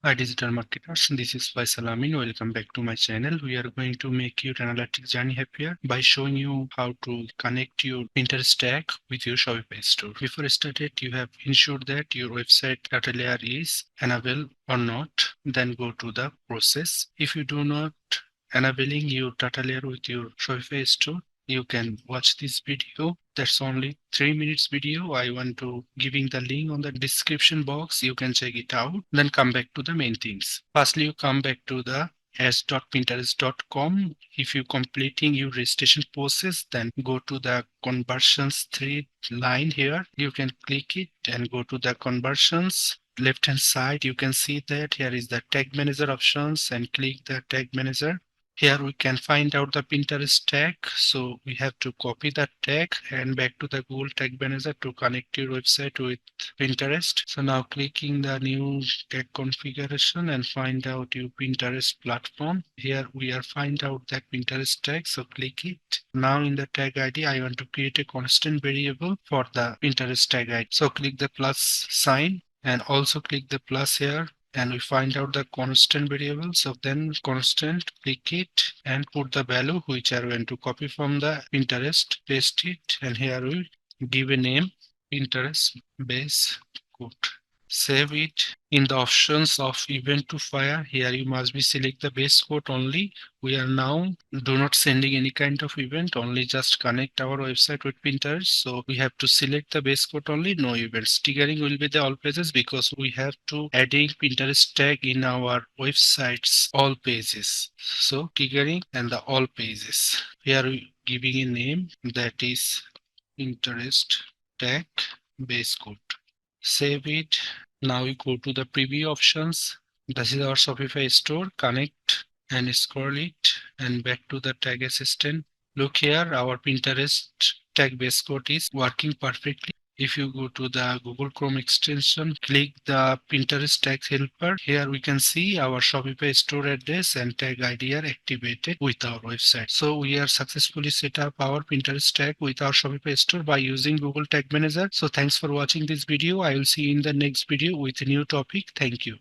Hi digital marketers, this is Faisal Amin. Welcome back to my channel. We are going to make your analytics journey happier by showing you how to connect your Pinterest tag with your Shopify store. Before started, you have ensured that your website data layer is enabled or not. Then go to the process. If you do not enabling your data layer with your Shopify store, you can watch this video. That's only 3 minutes video. I want to giving the link on the description box. You can check it out. Then come back to the main things. Firstly, you come back to the s.pinterest.com. If you completing your registration process, then go to the conversions 3 line here. You can click it and go to the conversions. Left hand side, you can see that here is the tag manager options and click the tag manager. Here we can find out the Pinterest tag. So we have to copy that tag and back to the Google Tag Manager to connect your website with Pinterest. So now clicking the new tag configuration and find out your Pinterest platform. Here we are find out that Pinterest tag. So click it. Now in the tag ID, I want to create a constant variable for the Pinterest tag ID. So click the plus sign and also click the plus here and we find out the constant variable. So then constant, click it and put the value which are going to copy from the Pinterest, paste it, and here we give a name Pinterest base code. Save it. In the options of event to fire, here you must be select the base code only. We are now do not sending any kind of event, only just connect our website with Pinterest. So we have to select the base code only, no events. Triggering will be the all pages because we have to adding Pinterest tag in our websites all pages. So triggering and the all pages. Here we giving a name that is Pinterest tag base code. Save it. Now we go to the preview options. This is our Shopify store. Connect and scroll it and back to the tag assistant. Look here, our Pinterest tag base code is working perfectly. If you go to the Google Chrome extension, click the Pinterest tag helper. Here we can see our Shopify store address and tag ID are activated with our website. So we are successfully set up our Pinterest tag with our Shopify store by using Google Tag Manager. So thanks for watching this video. I will see you in the next video with a new topic. Thank you.